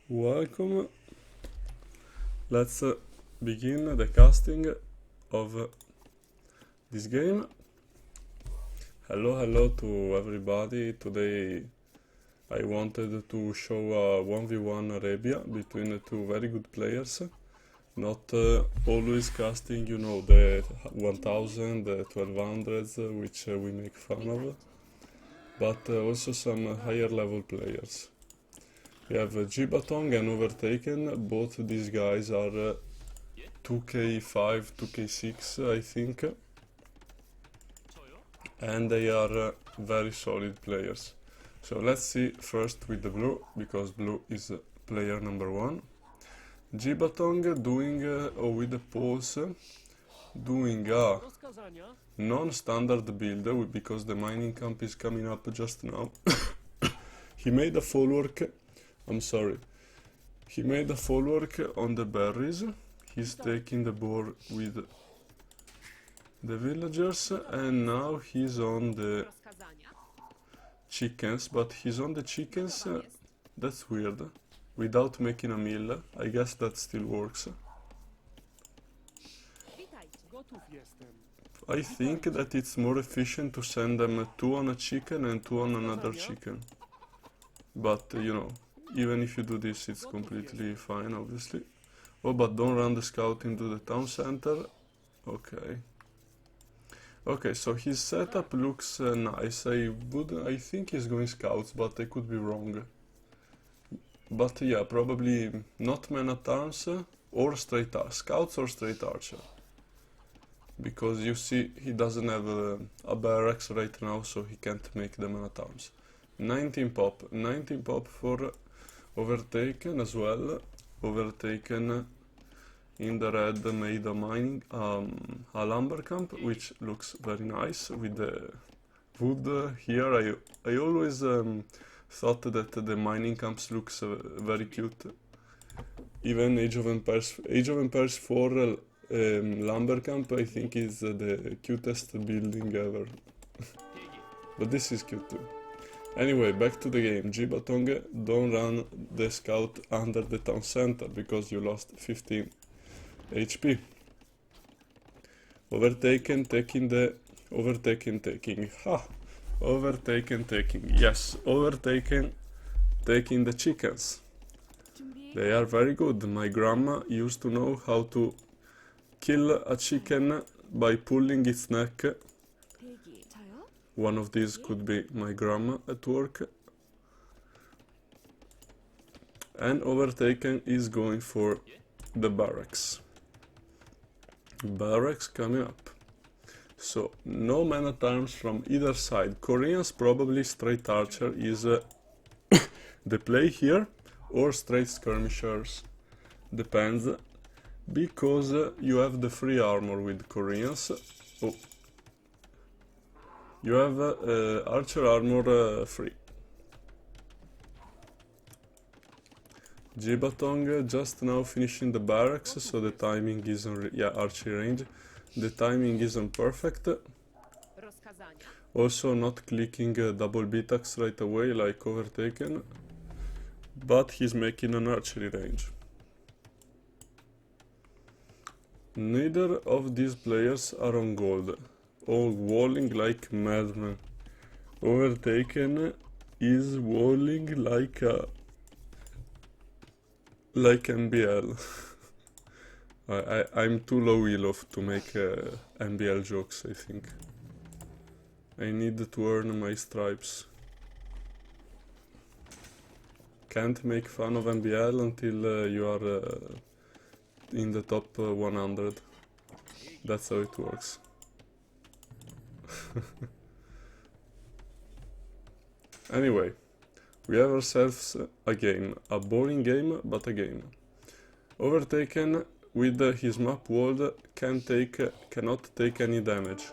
Welcome. Let's begin the casting of this game. Hello to everybody. Today I wanted to show a 1v1 Arabia between two very good players. Not always casting, the 1000, the 1200s, which we make fun of, but also some higher level players. We have Gibatong and Overtaken. Both these guys are 2k5, 2k6, I think, and they are very solid players. So let's see first with the blue, because blue is player number one. Gibatong doing with the pulse, doing a non-standard build because the mining camp is coming up just now. He made a followork. I'm sorry. He made a followork on the berries. He's taking the boar with the villagers, and now he's on the chickens, but he's on the chickens, that's weird, without making a meal. I guess that still works. I think that it's more efficient to send them two on a chicken and two on another chicken. But, even if you do this, it's completely fine, obviously. Oh, but don't run the scout into the town center. Okay. Okay, so his setup looks nice. I think he's going scouts, but I could be wrong. But yeah, probably not men at arms or straight scouts or straight archer. Because you see, he doesn't have a barracks right now, so he can't make the men at arms. 19 pop for Overtaken as well. Overtaken in the red made a mining a lumber camp, which looks very nice with the wood here. I always thought that the mining camps looks very cute. Even Age of Empires 4 lumber camp, I think, is the cutest building ever. But this is cute too. Anyway, back to the game. Gibatong, don't run the scout under the town center because you lost 15 HP. Overtaken taking. Ha! Overtaken taking. Yes, Overtaken taking the chickens. They are very good. My grandma used to know how to kill a chicken by pulling its neck. One of these could be my grandma at work. And Overtaken is going for the barracks. Barracks coming up. So, no man at arms from either side. Koreans probably straight archer is the play here, or straight skirmishers. Depends. Because you have the free armor with Koreans. Oh. You have archer armor free. Gibatong just now finishing the barracks, so the timing is on archery range. The timing isn't perfect. Also not clicking double B-tax right away like Overtaken, but he's making an archery range. Neither of these players are on gold. All walling like madmen. Overtaken is walling like MBL. I'm too low elo to make MBL jokes, I think. I need to earn my stripes. Can't make fun of MBL until you are in the top 100. That's how it works. Anyway, we have ourselves a game. A boring game, but a game. Overtaken with his map walled cannot take any damage.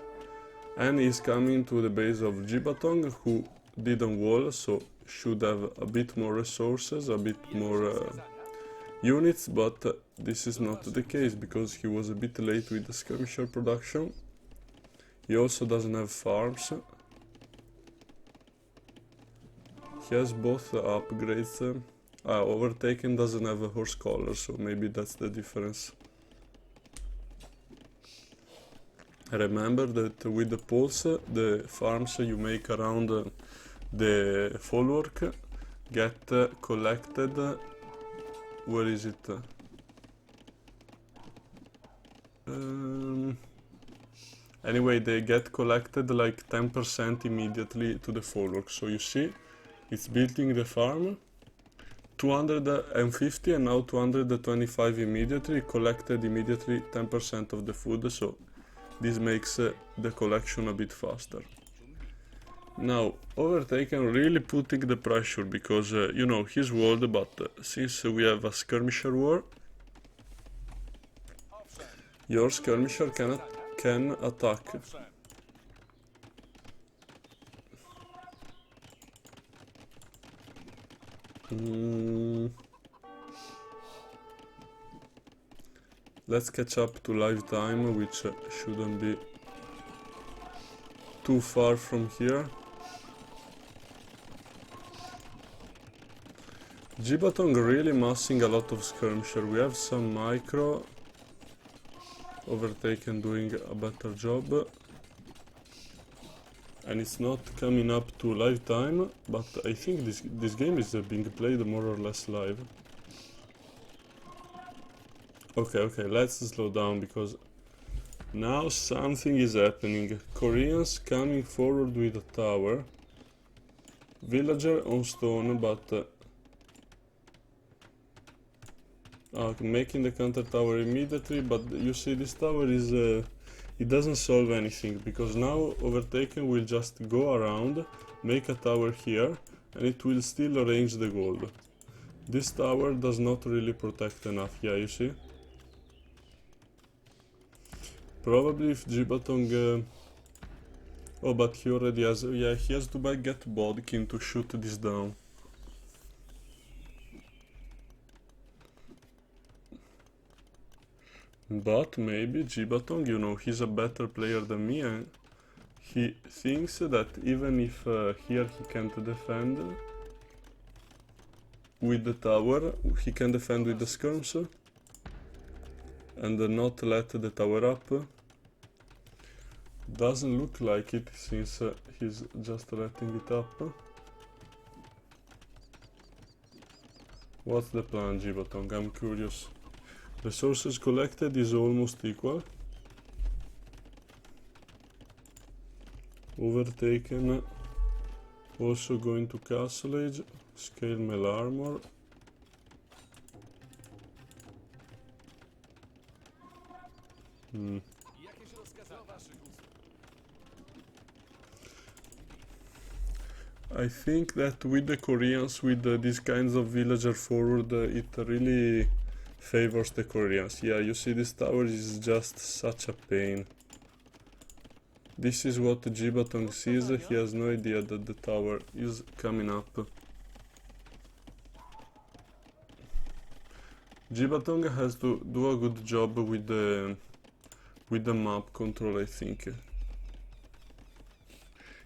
And he's coming to the base of Gibatong, who didn't wall, so should have a bit more resources, a bit more units, but this is not the case because he was a bit late with the skirmisher production. He also doesn't have farms. He has both upgrades Overtaken doesn't have a horse collar, so maybe that's the difference. Remember that with the poles, the farms you make around the folwark get collected. Where is it? Anyway, they get collected like 10% immediately to the folwark. So you see, it's building the farm. 250 and now 225 immediately, collected immediately 10% of the food, so this makes the collection a bit faster. Now, Overtaken really putting the pressure because, you know, he's walled, but since we have a skirmisher war, your skirmisher can attack. Let's catch up to live time, which shouldn't be too far from here. Gibatong really massing a lot of skirmisher. We have some micro. Overtaken doing a better job. And it's not coming up to live time, but I think this game is being played more or less live. Okay, let's slow down because now something is happening. Koreans coming forward with a tower. Villager on stone, but making the counter tower immediately, but you see this tower is it doesn't solve anything because now Overtaken will just go around, make a tower here, and it will still arrange the gold. This tower does not really protect enough, yeah, you see? Probably if Gibatong... oh, but he already has... yeah, he has to get Bodkin to shoot this down. But maybe Gibatong, you know, he's a better player than me and he thinks that even if here he can't defend with the tower, he can defend with the skirms and not let the tower up. Doesn't look like it since he's just letting it up. What's the plan, Gibatong? I'm curious. Resources collected is almost equal. Overtaken. Also going to Castle Age. Scale mail armor. I think that with the Koreans, with these kinds of villager forward, it really favors the Koreans. Yeah, you see this tower is just such a pain. This is what Gibatong sees, he has no idea that the tower is coming up. Gibatong has to do a good job with the map control, I think.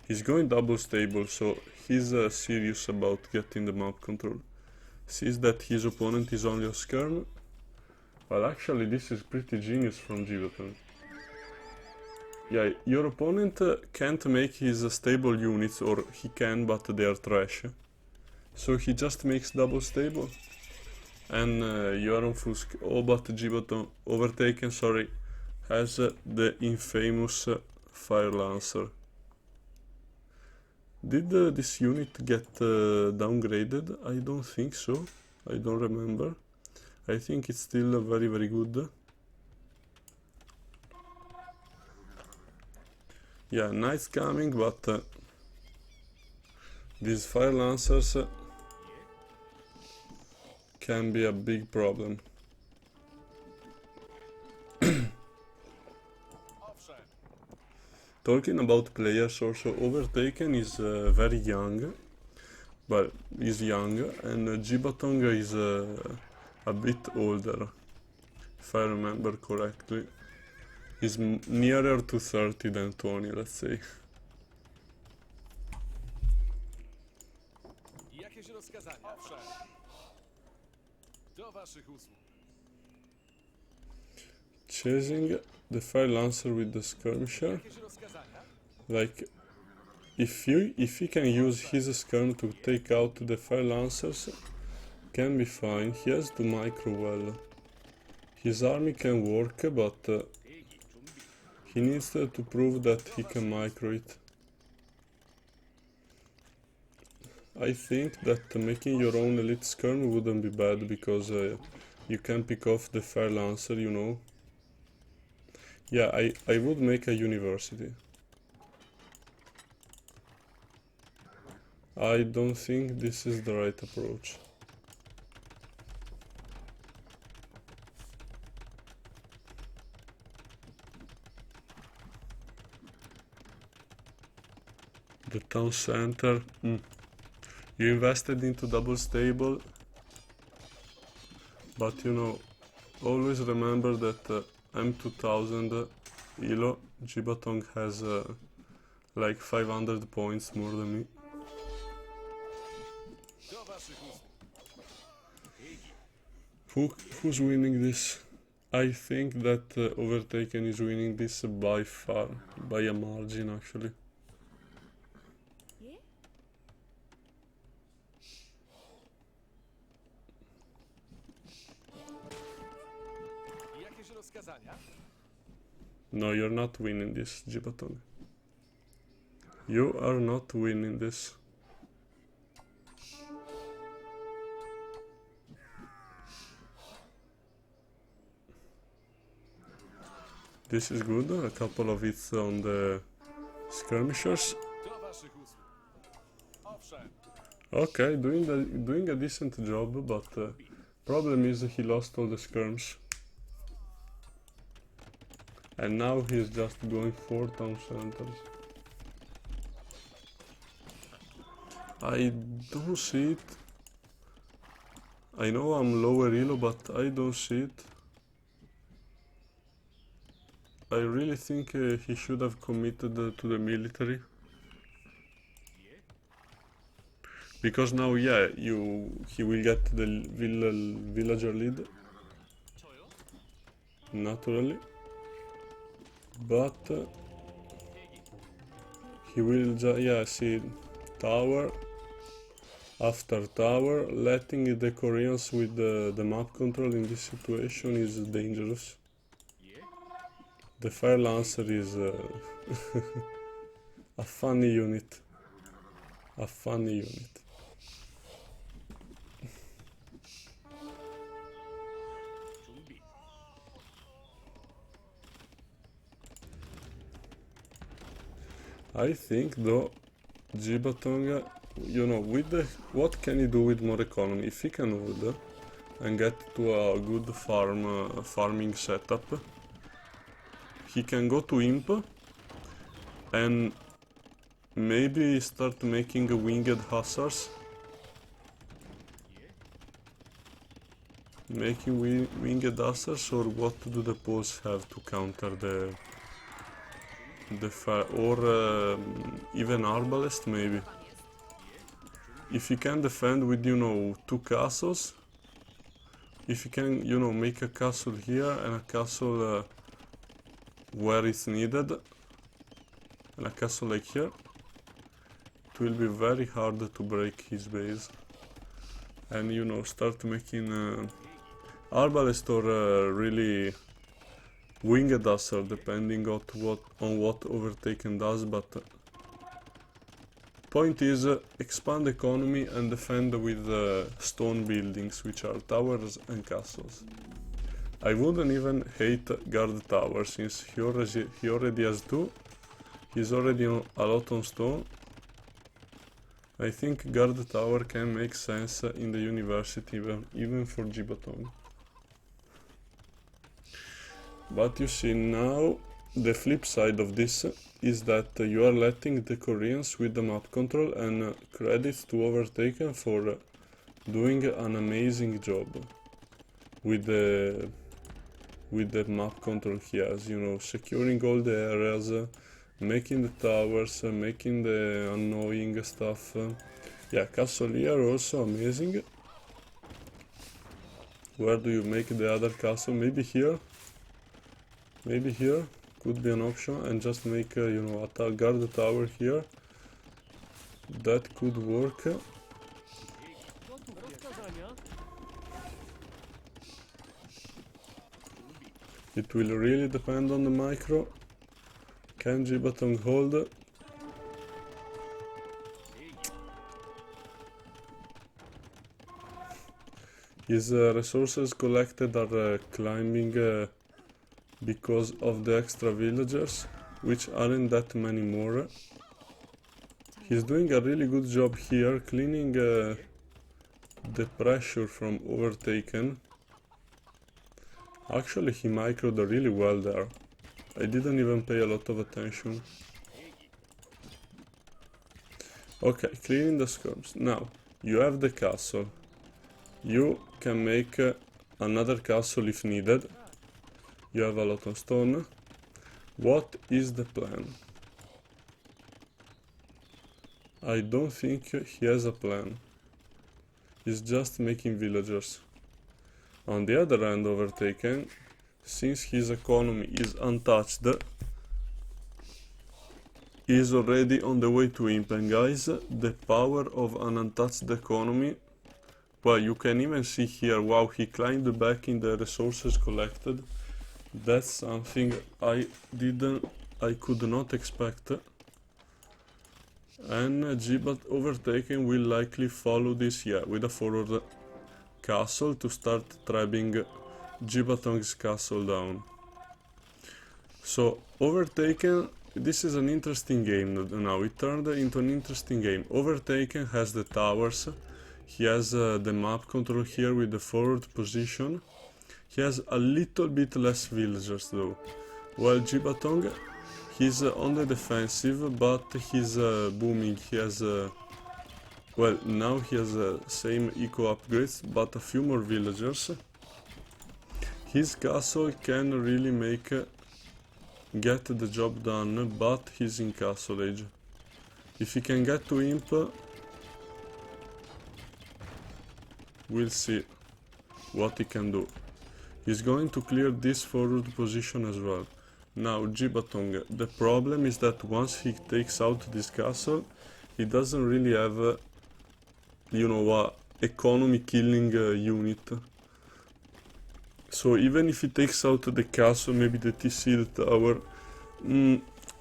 He's going double stable, so he's serious about getting the map control. Sees that his opponent is only a skirm. Well, actually, this is pretty genius from Gibatong. Yeah, your opponent can't make his stable units, or he can, but they are trash. So he just makes double stable. And you are on full oh, but Gibatong, Overtaken, sorry, has the infamous Fire Lancer. Did this unit get downgraded? I don't think so. I don't remember. I think it's still very, very good. Yeah, night's coming, but these Fire Lancers can be a big problem. Talking about players also, Overtaken is very young. Well, he's young, and Gibatong is a bit older, if I remember correctly. He's nearer to 30 than 20, let's say. Chasing the fire lancer with the skirmisher. Like, if he can use his skirm to take out the fire lancers, can be fine. He has to micro well. His army can work, but he needs to prove that he can micro it. I think that making your own elite skirm wouldn't be bad, because you can pick off the fire lancer, you know. Yeah, I would make a university. I don't think this is the right approach. The town center. You invested into double stable, but you know, always remember that M2000 Elo Jibatong has like 500 points more than me. Who's winning this? I think that Overtaken is winning this by far, by a margin actually. No, you're not winning this, Jibatong. You are not winning this. This is good, a couple of hits on the skirmishers. Okay, doing a decent job, but problem is he lost all the skirms. And now he's just going for town centers. I don't see it. I know I'm lower elo, but I don't see it. I really think he should have committed to the military. Because now, yeah, he will get the villager lead. Naturally. But he will yeah, see, tower after tower. Letting the Koreans with the map control in this situation is dangerous. The fire lancer is a funny unit. A funny unit. I think though, Jibatonga, you know, with the what can he do with more economy? If he can hold and get to a good farming setup, he can go to imp and maybe start making winged hussars. Making winged hussars, or what do the Poles have to counter the fire, or even arbalest maybe. If you can defend with, you know, 2 castles, if you can, you know, make a castle here and a castle where it's needed, and a castle like here, it will be very hard to break his base. And, you know, start making arbalest or really winged hussar, depending on what Overtaken does, but point is expand economy and defend with stone buildings, which are towers and castles. I wouldn't even hate guard tower, since he already has 2. He's already a lot on stone. I think guard tower can make sense in the university, even for Jibatong. But you see, now the flip side of this is that you are letting the Koreans with the map control, and credit to Overtaken for doing an amazing job with the map control he has, you know, securing all the areas, making the towers, making the annoying stuff. Yeah, castle here also amazing. Where do you make the other castle? Maybe here? Maybe here could be an option, and just make, you know, a guard tower here. That could work. It will really depend on the micro. Can Gibatong hold? His resources collected are climbing because of the extra villagers, which aren't that many more. He's doing a really good job here, cleaning the pressure from Overtaken. Actually, he microed really well there. I didn't even pay a lot of attention. Okay, cleaning the skirms. Now, you have the castle. You can make another castle if needed. You have a lot of stone. What is the plan? I don't think he has a plan. He's just making villagers. On the other hand, Overtaken, since his economy is untouched, is already on the way to imp. And guys, the power of an untouched economy. Well, you can even see here, wow, he climbed back in the resources collected. That's something I could not expect. And Gibat Overtaken will likely follow this, yeah, with a forward castle to start trapping Gibatong's castle down. So, Overtaken, this is an interesting game now. It turned into an interesting game. Overtaken has the towers. He has the map control here with the forward position. He has a little bit less villagers though. While Gibatong, he's on the defensive, but he's booming. He has, well, now he has same eco upgrades, but a few more villagers. His castle can really get the job done, but he's in castle age. If he can get to imp, we'll see what he can do. He's going to clear this forward position as well. Now, Gibatong, the problem is that once he takes out this castle, he doesn't really have, you know, a economy killing unit. So even if he takes out the castle, maybe the TC, the tower,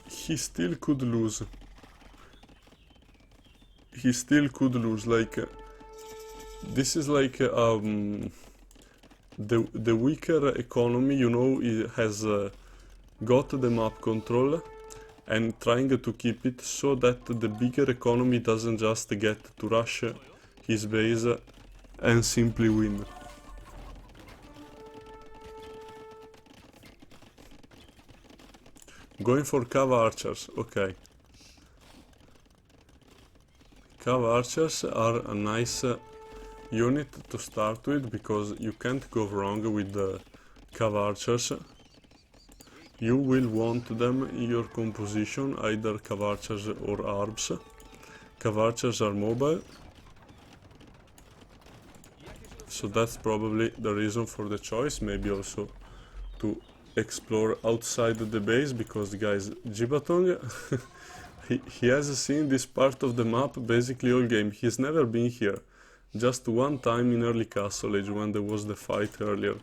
he still could lose. He still could lose, like, this is like, the weaker economy, you know, it has got the map control and trying to keep it so that the bigger economy doesn't just get to rush his base and simply win. Going for cav archers, okay. Cav archers are a nice unit to start with because you can't go wrong with the cav archers. You will want them in your composition, either cav archers or arbs. Cav archers are mobile, so that's probably the reason for the choice. Maybe also to explore outside the base, because guys, Gibatong he has seen this part of the map basically all game. He's never been here, just one time in early castle age when there was the fight earlier.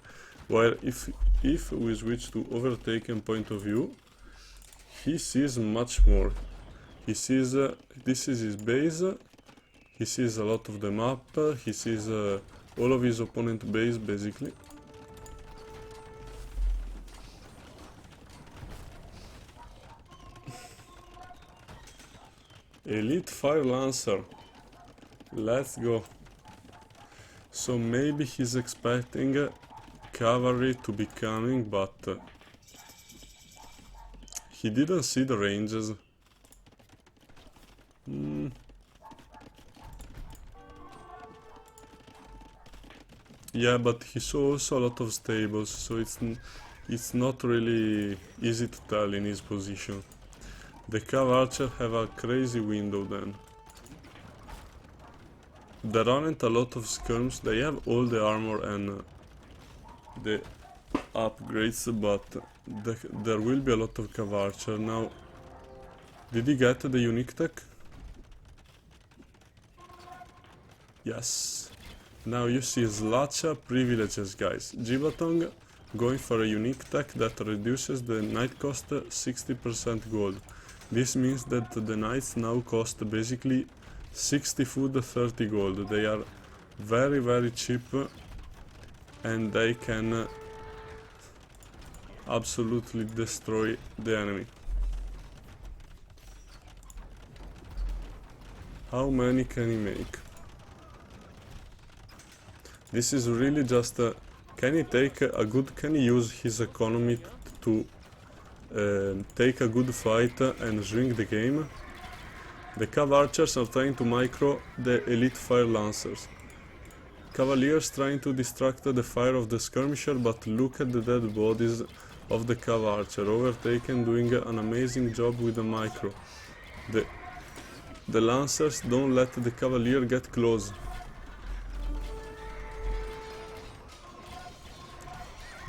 While if we switch to Overtaken point of view, he sees much more. He sees this is his base, he sees a lot of the map, he sees all of his opponent base basically. Elite Fire Lancer. Let's go. So maybe he's expecting cavalry to be coming, but he didn't see the ranges. Yeah, but he saw also a lot of stables, so it's not really easy to tell in his position. The cav archer have a crazy window then. There aren't a lot of skirms, they have all the armor and the upgrades, but there will be a lot of cav archer. Now, did he get the unique tech? Yes. Now you see Slacha privileges, guys. Gibatong going for a unique tech that reduces the knight cost 60% gold. This means that the knights now cost basically 60 food, 30 gold. They are very cheap and they can absolutely destroy the enemy. How many can he make? This is really just can he use his economy to take a good fight and shrink the game? The cav archers are trying to micro the elite fire lancers. Cavaliers trying to distract the fire of the skirmisher, but look at the dead bodies of the cav archer. Overtaken doing an amazing job with the micro. The lancers don't let the cavalier get close.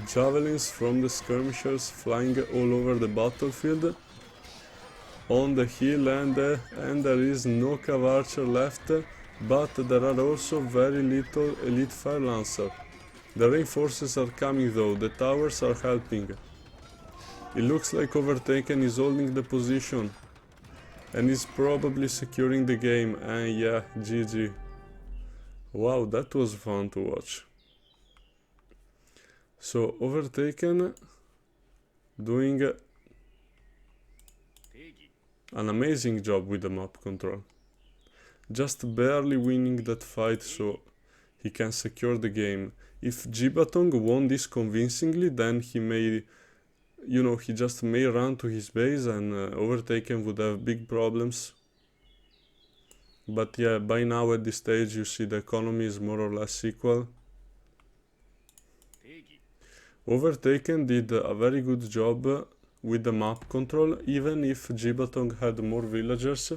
Javelins from the skirmishers flying all over the battlefield. On the hill and there is no cav archer left, but there are also very little elite fire lancer. The reinforcements are coming though, the towers are helping. It looks like Overtaken is holding the position and is probably securing the game, and yeah, GG. Wow, that was fun to watch. So Overtaken doing an amazing job with the map control. Just barely winning that fight so he can secure the game. If Gibatong won this convincingly, then he may, he just may run to his base and Overtaken would have big problems. But yeah, by now at this stage you see the economy is more or less equal. Overtaken did a very good job with the map control, even if Gibatong had more villagers.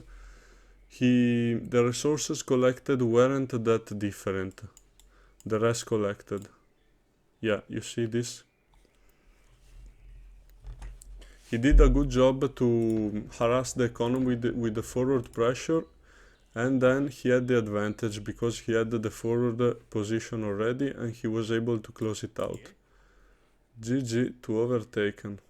The resources collected weren't that different. The rest collected. Yeah, you see this? He did a good job to harass the economy with the forward pressure, and then he had the advantage because he had the forward position already and he was able to close it out. GG to Overtaken.